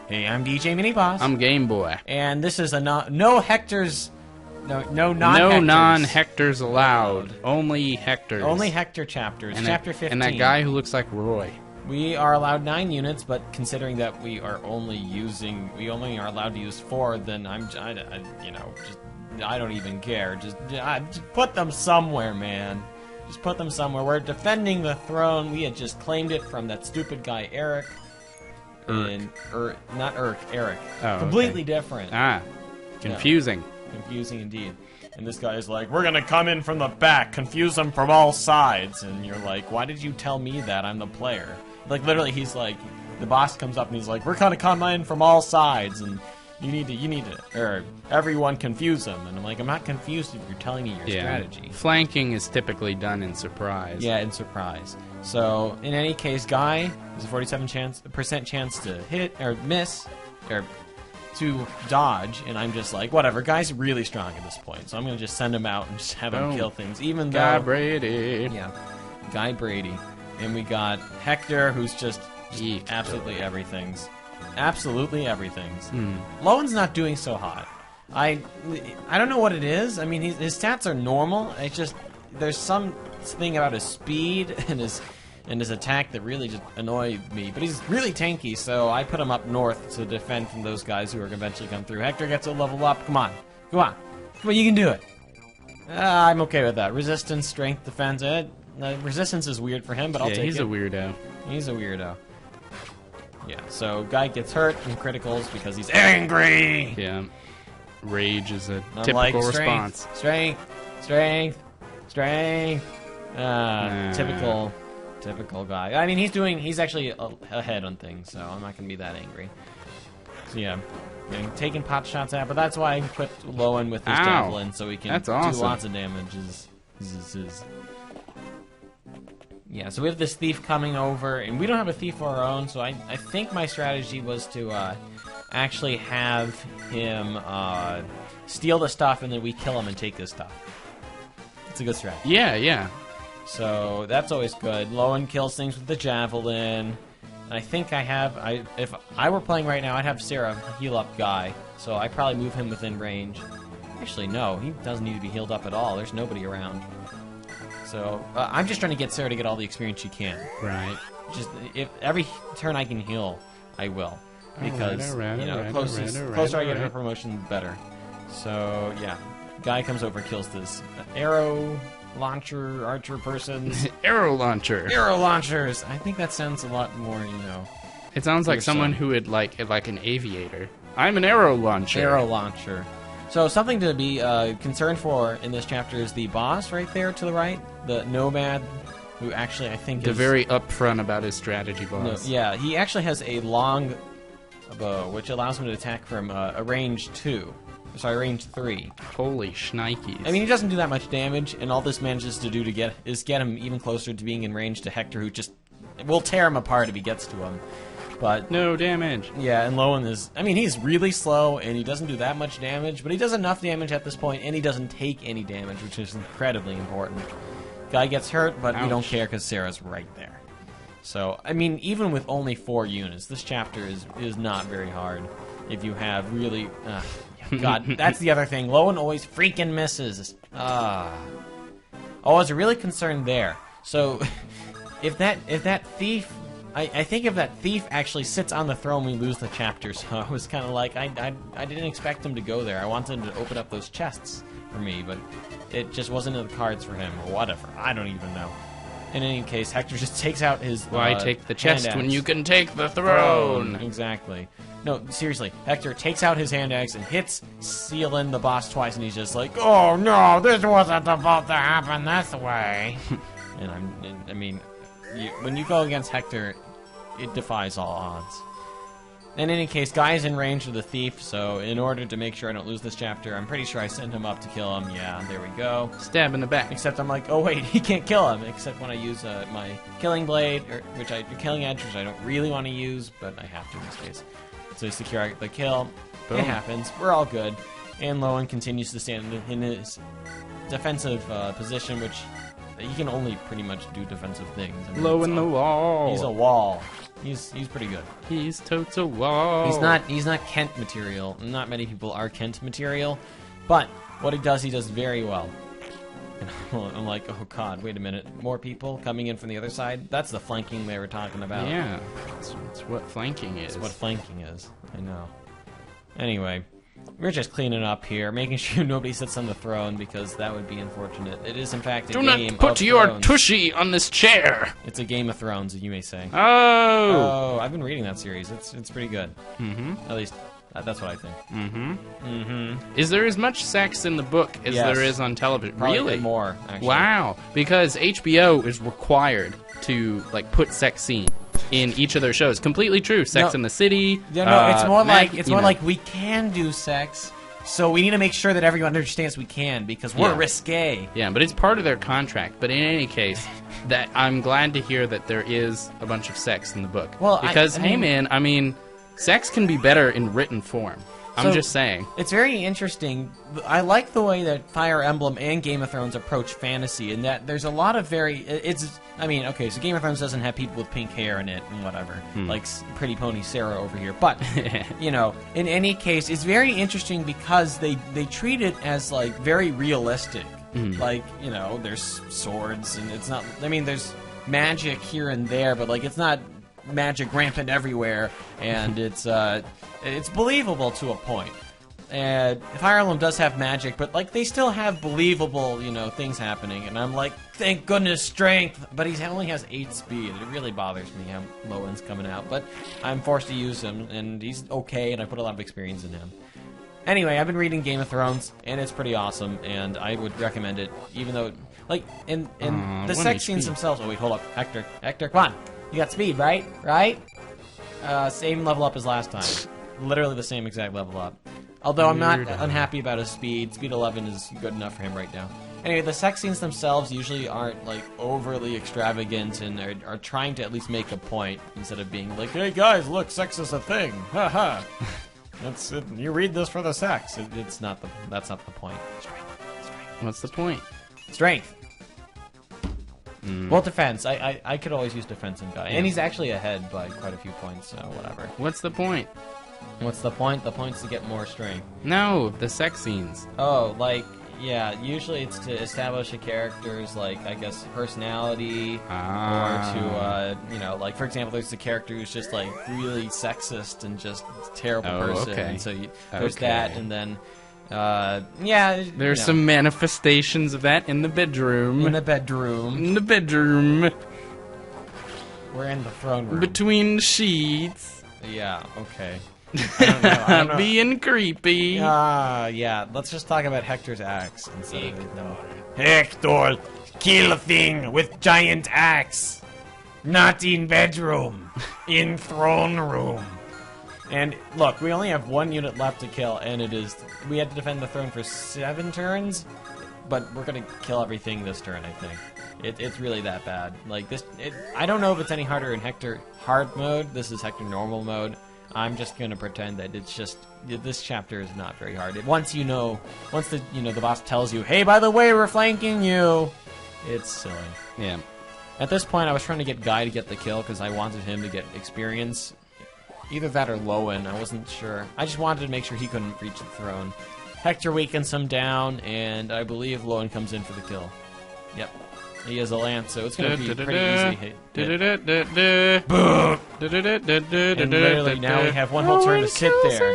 Hey, I'm DJ Miniboss. I'm Game Boy. And this is a no Hectors, no non-Hectors. No non-Hectors allowed. Only Hectors. Only Hector chapters. And Chapter 15. And that guy who looks like Roy. We are allowed 9 units, but considering that we only are allowed to use 4, then I don't even care. Just put them somewhere, man. Just put them somewhere. We're defending the throne. We had just claimed it from that stupid guy Eric. Not Eric. Oh, completely okay. different. Ah, confusing. Yeah. Confusing indeed. And this guy is like, we're gonna come in from the back, confuse them from all sides. And you're like, why did you tell me that? I'm the player. Like, literally, he's like, the boss comes up and he's like, we're gonna come in from all sides, and you need to, or everyone confuse them. And I'm like, I'm not confused if you're telling me your strategy. Flanking is typically done in surprise. Yeah, in surprise. So, in any case, Guy has a 47% chance to hit, or miss, or to dodge, and I'm just like, whatever, Guy's really strong at this point, so I'm going to just send him out and just have him kill things, even though... Guy Brady. Yeah, Guy Brady. And we got Hector, who's just absolutely everything's. Absolutely everything's. Lowen's not doing so hot. I don't know what it is. I mean, his stats are normal. It's just, there's something about his speed and his attack that really just annoyed me. But he's really tanky, so I put him up north to defend from those guys who are going to eventually come through. Hector gets a level up. Come on. Come on. Come on, you can do it. I'm okay with that. Resistance, strength, defense. Resistance is weird for him, but I'll take it. He's a weirdo. He's a weirdo. Yeah, so Guy gets hurt in criticals because he's angry! Yeah. Rage is a I'm typical like, response. Strength. Typical guy. I mean, he's actually ahead on things, so I'm not going to be that angry. So yeah, getting taking pot shots at, but that's why I put Lowen with his javelin, so he can do lots of damage. Yeah, so we have this thief coming over, and we don't have a thief of our own, so I think my strategy was to actually have him steal the stuff, and then we kill him and take this stuff. It's a good strategy. Yeah. So that's always good. Lowen kills things with the javelin. I think if I were playing right now, I'd have Sarah heal up Guy, so I probably move him within range. Actually, no, he doesn't need to be healed up at all. There's nobody around. So, I'm just trying to get Sarah to get all the experience she can. Right. Just, if every turn I can heal, I will. Because, closer I get her promotion, the better. So, yeah. Guy comes over, kills this arrow launcher, archer person. Arrow launcher. Arrow launchers! I think that sounds a lot more, It sounds like someone who would like an aviator. I'm an arrow launcher. Arrow launcher. So something to be concerned for in this chapter is the boss right there to the right, the nomad, who actually I think is very upfront about his strategy boss. No, yeah, he actually has a long bow, which allows him to attack from a range 2. Sorry, range 3. Holy shnikes. I mean, he doesn't do that much damage, and all this manages to do to get him even closer to being in range to Hector, who just will tear him apart if he gets to him. But no damage. Yeah, and Lowen is... I mean, he's really slow, and he doesn't do that much damage, but he does enough damage at this point, and he doesn't take any damage, which is incredibly important. Guy gets hurt, but we don't care because Sarah's right there. So, I mean, even with only 4 units, this chapter is not very hard. If you have really... God, that's the other thing. Lowen always freaking misses. I was really concerned there. So, if that thief... I think if that thief actually sits on the throne, we lose the chapter. So I was kind of like, I didn't expect him to go there. I wanted him to open up those chests for me, but it just wasn't in the cards for him, or whatever. I don't even know. In any case, Hector just takes out his Why take the chest when you can take the throne? Exactly. No, seriously, Hector takes out his hand axe and hits Sealin, the boss, twice, and he's just like, oh no, this wasn't about to happen this way. And I mean, when you go against Hector, it defies all odds. In any case, Guy's in range of the thief, so in order to make sure I don't lose this chapter, I'm pretty sure I send him up to kill him. Yeah, there we go. Stab in the back. Except I'm like, oh wait, he can't kill him, except when I use my killing blade, killing edge, which I don't really want to use, but I have to in this case. So secure the kill. Boom. It happens. We're all good. And Lowen continues to stand in his defensive position, which he can only pretty much do defensive things. I mean, Lowen the wall. He's a wall. He's pretty good. He's total. He's not Kent material. Not many people are Kent material, but what he does very well. And I'm like, oh god, wait a minute, more people coming in from the other side? That's the flanking they were talking about. Yeah, it's what flanking is. It's what flanking is. I know. Anyway, we're just cleaning up here, making sure nobody sits on the throne, because that would be unfortunate. It is, in fact, a game of Thrones. Do not put your tushy on this chair! It's a Game of Thrones, you may say. Oh! Oh, I've been reading that series. It's pretty good. Mm-hmm. At least, that's what I think. Mm-hmm. Mm-hmm. Is there as much sex in the book as there is on television? Probably really? More, actually. Wow. Because HBO is required to, like, put sex scenes in each of their shows. Completely true. Sex in the City. Yeah, no, it's more like we can do sex, so we need to make sure that everyone understands we can, because we're risque. Yeah, but it's part of their contract. But in any case, that I'm glad to hear that there is a bunch of sex in the book. Well, because hey man, I mean, sex can be better in written form. I'm just saying. It's very interesting. I like the way that Fire Emblem and Game of Thrones approach fantasy, in that there's a lot of I mean, okay, so Game of Thrones doesn't have people with pink hair in it and whatever, like Pretty Pony Sarah over here. But, you know, in any case, it's very interesting because they treat it as, like, very realistic. Like, you know, there's swords, and it's not, I mean, there's magic here and there, but, like, it's not magic rampant everywhere, and it's believable to a point. And Fire Emblem does have magic, but like they still have believable, you know, things happening. And I'm like, thank goodness, strength. But he only has 8 speed. It really bothers me how Lowen's coming out. But I'm forced to use him, and he's okay, and I put a lot of experience in him. Anyway, I've been reading Game of Thrones, and it's pretty awesome, and I would recommend it, even though, like, in the sex scenes themselves. Oh wait, hold up, Hector, come on. You got speed, right? Right? Same level up as last time. Literally the same exact level up. Although I'm not unhappy about his speed. Speed 11 is good enough for him right now. Anyway, the sex scenes themselves usually aren't, like, overly extravagant, and are trying to at least make a point, instead of being like, hey guys, look, sex is a thing. Ha ha. You read this for the sex. That's not the point. Strength. What's the point? Strength. Well, defense. I could always use defense in Guy. And he's actually ahead by quite a few points, so whatever. What's the point? What's the point? The point's to get more strength. No, the sex scenes. Oh, like, yeah, usually it's to establish a character's, like, I guess, personality, or to, you know, like, for example, there's a character who's just, like, really sexist and just a terrible person. Okay. And so there's that, and then... yeah. There's some manifestations of that in the bedroom. In the bedroom. In the bedroom. We're in the throne room. Between sheets. Yeah, okay. I don't know. Being creepy. Yeah. Let's just talk about Hector's axe instead of Hector, kill a thing with giant axe. Not in bedroom. In throne room. And look, we only have 1 unit left to kill, and we had to defend the throne for 7 turns, but we're gonna kill everything this turn, I think. It's really that bad. Like this, I don't know if it's any harder in Hector hard mode. This is Hector normal mode. I'm just gonna pretend that it's just this chapter is not very hard. Once the boss tells you, hey, by the way, we're flanking you, it's silly. Yeah. At this point, I was trying to get Guy to get the kill because I wanted him to get experience. Either that or Lowen, I wasn't sure. I just wanted to make sure he couldn't reach the throne. Hector weakens him down, and I believe Lowen comes in for the kill. Yep. He has a lance, so it's going to be pretty easy hit. And literally now we have one whole turn to sit there.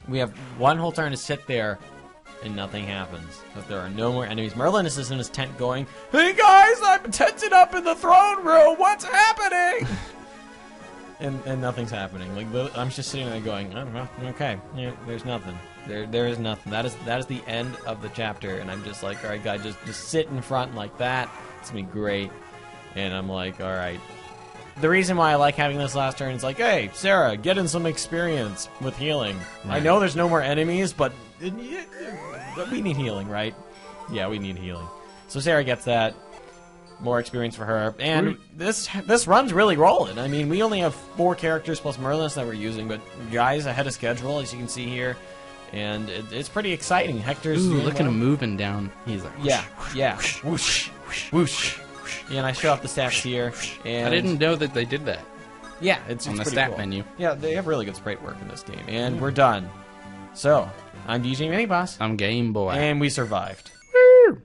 We have one whole turn to sit there, and nothing happens. But there are no more enemies. Merlin is in his tent going, hey guys, I'm tented up in the throne room, what's happening? And nothing's happening. Like I'm just sitting there going, I don't know. Okay, yeah, there's nothing. There is nothing. That is the end of the chapter, and I'm just like, all right, guy, just sit in front like that. It's gonna be great. And I'm like, all right. The reason why I like having this last turn is like, hey, Sarah, get in some experience with healing. Right. I know there's no more enemies, but we need healing, right? Yeah, we need healing. So Sarah gets that. More experience for her, and this run's really rolling. I mean, we only have 4 characters plus Merlin that we're using, but Guy's ahead of schedule, as you can see here, and it's pretty exciting. Hector's look at him moving down. He's like, whoosh, whoosh, whoosh, whoosh. Yeah, and I show off the stats here. And I didn't know that they did that. Yeah, it's on the pretty stat cool. menu. Yeah, they have really good sprite work in this game, and we're done. So, I'm DJ Miniboss, I'm Game Boy. and we survived. Woo!